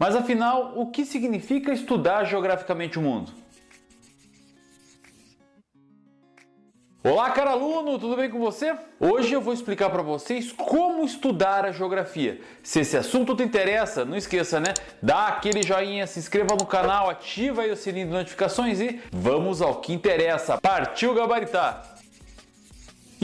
Mas afinal, o que significa estudar geograficamente o mundo? Olá, caro aluno, tudo bem com você? Hoje eu vou explicar para vocês como estudar a geografia. Se esse assunto te interessa, não esqueça, né? Dá aquele joinha, se inscreva no canal, ativa aí o sininho de notificações e vamos ao que interessa. Partiu gabaritar!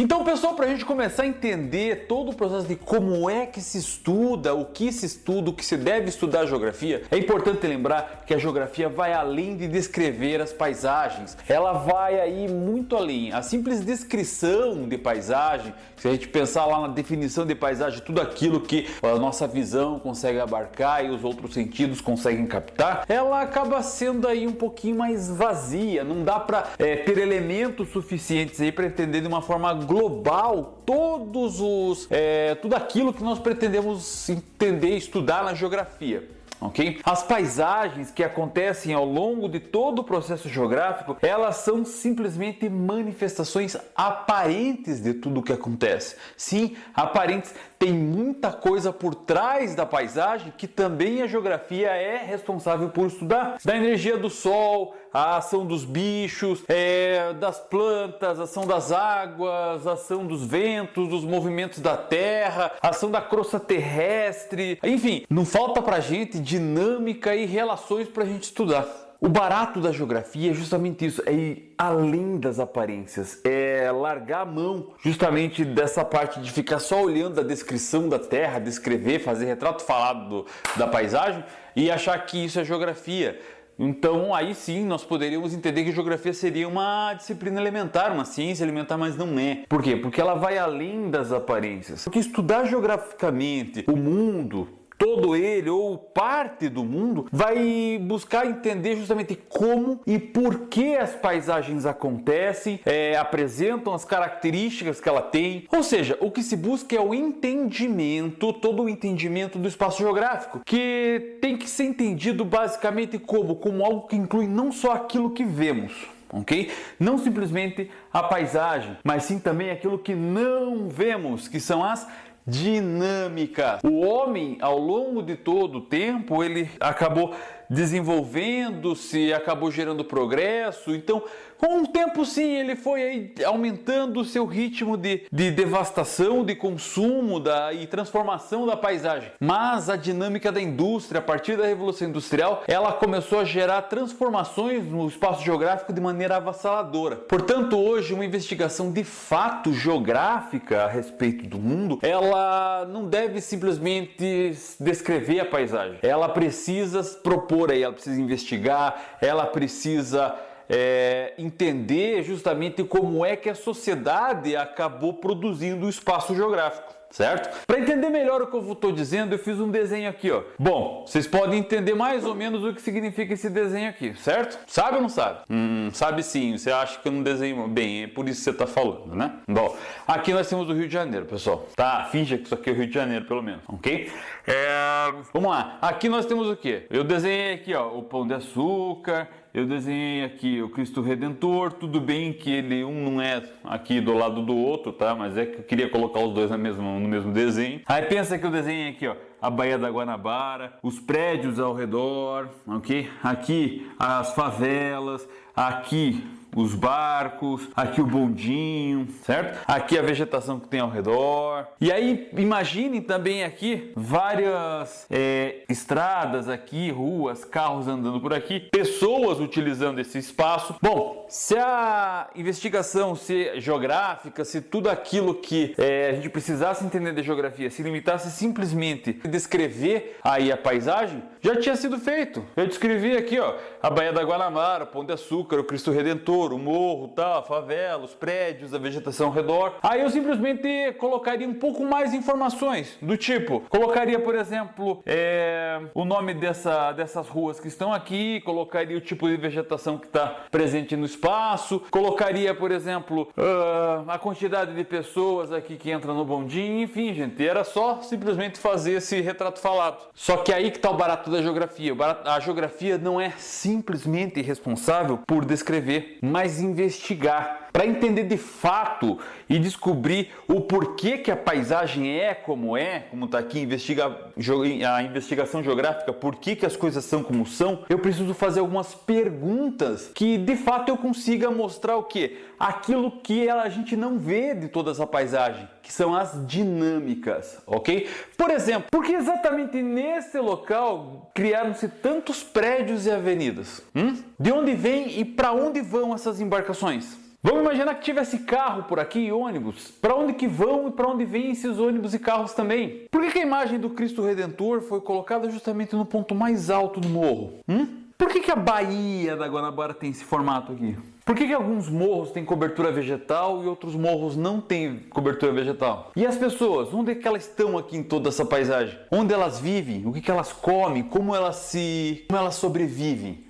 Então, pessoal, para a gente começar a entender todo o processo de como é que se estuda, o que se deve estudar a geografia, é importante lembrar que a geografia vai além de descrever as paisagens. Ela vai aí muito além. A simples descrição de paisagem, se a gente pensar lá na definição de paisagem, tudo aquilo que a nossa visão consegue abarcar e os outros sentidos conseguem captar, ela acaba sendo aí um pouquinho mais vazia. Não dá para ter elementos suficientes aí para entender de uma forma global tudo aquilo que nós pretendemos entender e estudar na geografia. Okay? As paisagens que acontecem ao longo de todo o processo geográfico, elas são simplesmente manifestações aparentes de tudo o que acontece. Sim, aparentes. Tem muita coisa por trás da paisagem que também a geografia é responsável por estudar. Da energia do sol, a ação dos bichos, das plantas, a ação das águas, a ação dos ventos, dos movimentos da terra, a ação da crosta terrestre. Enfim, não falta pra gente dinâmica e relações pra gente estudar. O barato da geografia é justamente isso, é ir além das aparências, é largar a mão justamente dessa parte de ficar só olhando a descrição da terra, descrever, fazer retrato falado da paisagem e achar que isso é geografia. Então aí sim nós poderíamos entender que geografia seria uma disciplina elementar, uma ciência elementar, mas não é. Por quê? Porque ela vai além das aparências. Porque estudar geograficamente o mundo, todo ele ou parte do mundo, vai buscar entender justamente como e por que as paisagens acontecem, apresentam as características que ela tem. Ou seja, o que se busca é o entendimento, todo o entendimento do espaço geográfico, que tem que ser entendido basicamente como algo que inclui não só aquilo que vemos, ok? Não simplesmente a paisagem, mas sim também aquilo que não vemos, que são as dinâmica. O homem, ao longo de todo o tempo, ele acabou desenvolvendo-se, acabou gerando progresso. Então, com o tempo, sim, ele foi aí aumentando o seu ritmo de devastação, de consumo e transformação da paisagem. Mas a dinâmica da indústria, a partir da Revolução Industrial, ela começou a gerar transformações no espaço geográfico de maneira avassaladora. Portanto, hoje, uma investigação de fato geográfica a respeito do mundo, ela não deve simplesmente descrever a paisagem. Ela precisa propor aí, ela precisa investigar, ela precisa entender justamente como é que a sociedade acabou produzindo o espaço geográfico, certo? Para entender melhor o que eu estou dizendo, eu fiz um desenho aqui, ó. Bom, vocês podem entender mais ou menos o que significa esse desenho aqui, certo? Sabe ou não sabe? Sabe sim, você acha que eu não desenho bem, é por isso que você está falando, né? Bom, aqui nós temos o Rio de Janeiro, pessoal. Tá, finja que isso aqui é o Rio de Janeiro, pelo menos, ok? Vamos lá, aqui nós temos o quê? Eu desenhei aqui, ó, o Pão de Açúcar. Eu desenhei aqui o Cristo Redentor, tudo bem que ele não é aqui do lado do outro, tá? Mas é que eu queria colocar os dois no mesmo desenho. Aí pensa que eu desenhei aqui, ó, a Baía da Guanabara, os prédios ao redor, ok? Aqui as favelas, aqui os barcos, aqui o bondinho, certo? Aqui a vegetação que tem ao redor. E aí, imaginem também aqui várias estradas aqui, ruas, carros andando por aqui, pessoas utilizando esse espaço. Bom, se a investigação geográfica, se tudo aquilo que a gente precisasse entender de geografia se limitasse simplesmente a descrever aí a paisagem, já tinha sido feito. Eu descrevi aqui, ó, a Baía da Guanabara, o Pão de Açúcar, o Cristo Redentor, o morro, tal, a favela, os prédios, a vegetação ao redor. Aí eu simplesmente colocaria um pouco mais de informações, do tipo, colocaria, por exemplo, o nome dessas ruas que estão aqui, colocaria o tipo de vegetação que está presente no espaço, colocaria, por exemplo, a quantidade de pessoas aqui que entra no bondinho, enfim, gente, era só simplesmente fazer esse retrato falado. Só que aí que está o barato da geografia. A geografia não é simplesmente responsável por descrever, mas investigar. para entender de fato e descobrir o porquê que a paisagem é, como está aqui a investigação geográfica, por que as coisas são como são, eu preciso fazer algumas perguntas que de fato eu consiga mostrar o quê? Aquilo que a gente não vê de toda essa paisagem, que são as dinâmicas, ok? Por exemplo, por que exatamente nesse local criaram-se tantos prédios e avenidas? De onde vem e para onde vão essas embarcações? Vamos imaginar que tivesse carro por aqui e ônibus. Para onde que vão e para onde vêm esses ônibus e carros também? Por que a imagem do Cristo Redentor foi colocada justamente no ponto mais alto do morro? Por que a Baía da Guanabara tem esse formato aqui? Por que alguns morros têm cobertura vegetal e outros morros não têm cobertura vegetal? E as pessoas, onde é que elas estão aqui em toda essa paisagem? Onde elas vivem? O que elas comem? Como elas sobrevivem?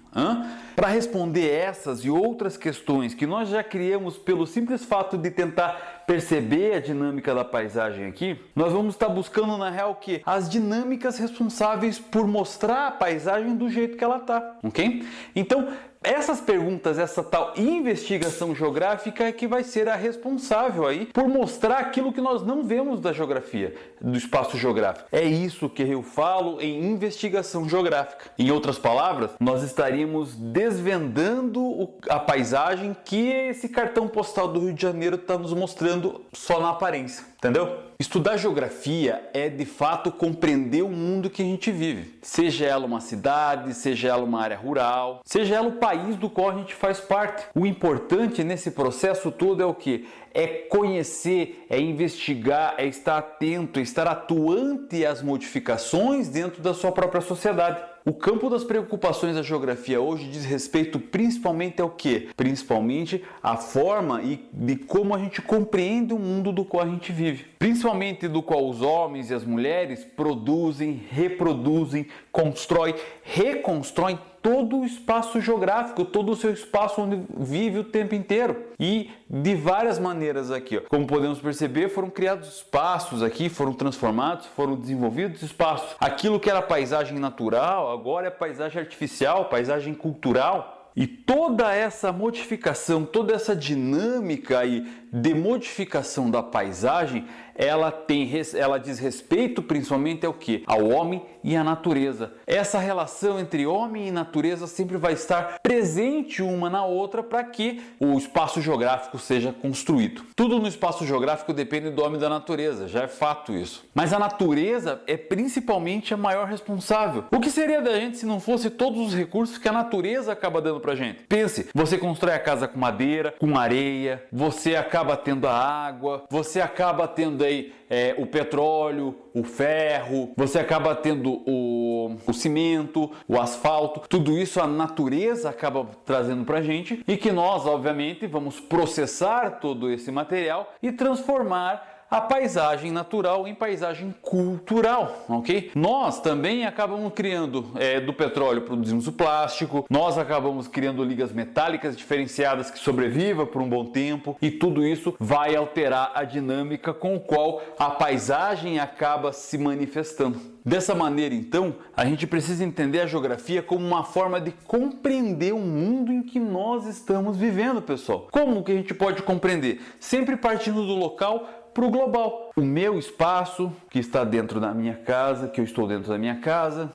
Para responder essas e outras questões que nós já criamos pelo simples fato de tentar perceber a dinâmica da paisagem aqui, nós vamos estar buscando na real que as dinâmicas responsáveis por mostrar a paisagem do jeito que ela está, ok? Então, essas perguntas, essa tal investigação geográfica é que vai ser a responsável aí por mostrar aquilo que nós não vemos da geografia, do espaço geográfico. É isso que eu falo em investigação geográfica. Em outras palavras, nós estaríamos desvendando a paisagem que esse cartão postal do Rio de Janeiro está nos mostrando só na aparência, entendeu? Estudar geografia é de fato compreender o mundo que a gente vive, seja ela uma cidade, seja ela uma área rural, seja ela o país do qual a gente faz parte. O importante nesse processo todo é o quê? É conhecer, é investigar, é estar atento, é estar atuante às modificações dentro da sua própria sociedade. O campo das preocupações da geografia hoje diz respeito principalmente ao quê? Principalmente à forma e de como a gente compreende o mundo do qual a gente vive. Principalmente do qual os homens e as mulheres produzem, reproduzem, constroem, reconstroem todo o espaço geográfico, todo o seu espaço onde vive o tempo inteiro. E de várias maneiras aqui, ó. Como podemos perceber, foram criados espaços aqui, foram transformados, foram desenvolvidos espaços. Aquilo que era paisagem natural, agora é paisagem artificial, paisagem cultural. E toda essa modificação, toda essa dinâmica aí de modificação da paisagem, ela diz respeito principalmente ao quê? Ao homem e à natureza. Essa relação entre homem e natureza sempre vai estar presente uma na outra para que o espaço geográfico seja construído. Tudo no espaço geográfico depende do homem e da natureza, já é fato isso. Mas a natureza é principalmente a maior responsável. O que seria da gente se não fosse todos os recursos que a natureza acaba dando pra gente? Pense, você constrói a casa com madeira, com areia, você acaba tendo a água, você acaba tendo aí o petróleo, o ferro, você acaba tendo o cimento, o asfalto, tudo isso a natureza acaba trazendo pra gente e que nós, obviamente, vamos processar todo esse material e transformar a paisagem natural em paisagem cultural, ok? Nós também acabamos criando, do petróleo produzimos o plástico, nós acabamos criando ligas metálicas diferenciadas que sobrevivam por um bom tempo e tudo isso vai alterar a dinâmica com a qual a paisagem acaba se manifestando. Dessa maneira, então, a gente precisa entender a geografia como uma forma de compreender o mundo em que nós estamos vivendo, pessoal. Como que a gente pode compreender? Sempre partindo do local para o global. O meu espaço, que está dentro da minha casa, que eu estou dentro da minha casa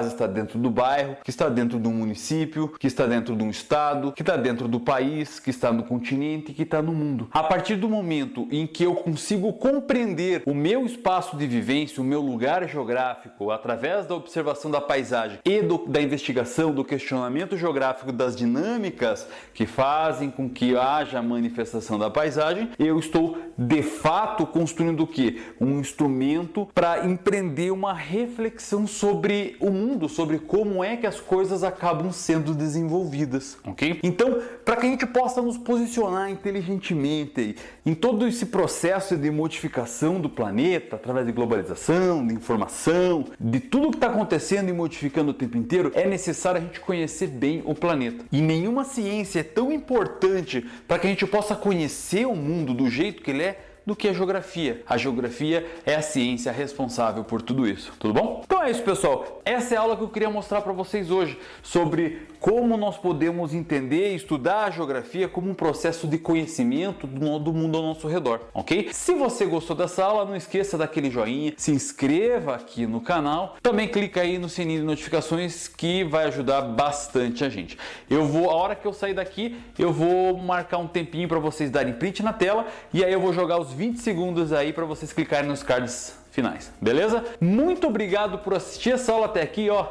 está dentro do bairro, que está dentro do município, que está dentro de um estado, que está dentro do país, que está no continente, que está no mundo. A partir do momento em que eu consigo compreender o meu espaço de vivência, o meu lugar geográfico, através da observação da paisagem e da investigação, do questionamento geográfico das dinâmicas que fazem com que haja a manifestação da paisagem, eu estou de fato construindo o quê? Um instrumento para empreender uma reflexão sobre o mundo, sobre como é que as coisas acabam sendo desenvolvidas, ok? Então, para que a gente possa nos posicionar inteligentemente em todo esse processo de modificação do planeta, através de globalização, de informação, de tudo que está acontecendo e modificando o tempo inteiro, é necessário a gente conhecer bem o planeta. E nenhuma ciência é tão importante para que a gente possa conhecer o mundo do jeito que ele é do que a geografia. A geografia é a ciência responsável por tudo isso, tudo bom? Então é isso, pessoal. Essa é a aula que eu queria mostrar para vocês hoje sobre como nós podemos entender e estudar a geografia como um processo de conhecimento do mundo ao nosso redor, ok? Se você gostou dessa aula, não esqueça daquele joinha, se inscreva aqui no canal, também clica aí no sininho de notificações que vai ajudar bastante a gente. A hora que eu sair daqui, eu vou marcar um tempinho para vocês darem print na tela e aí eu vou jogar os 20 segundos aí para vocês clicarem nos cards finais, beleza? Muito obrigado por assistir essa aula até aqui, ó.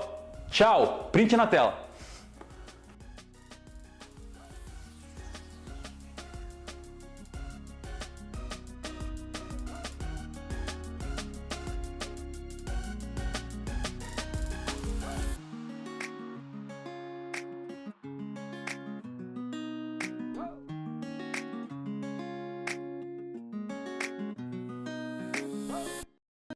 Tchau, print na tela.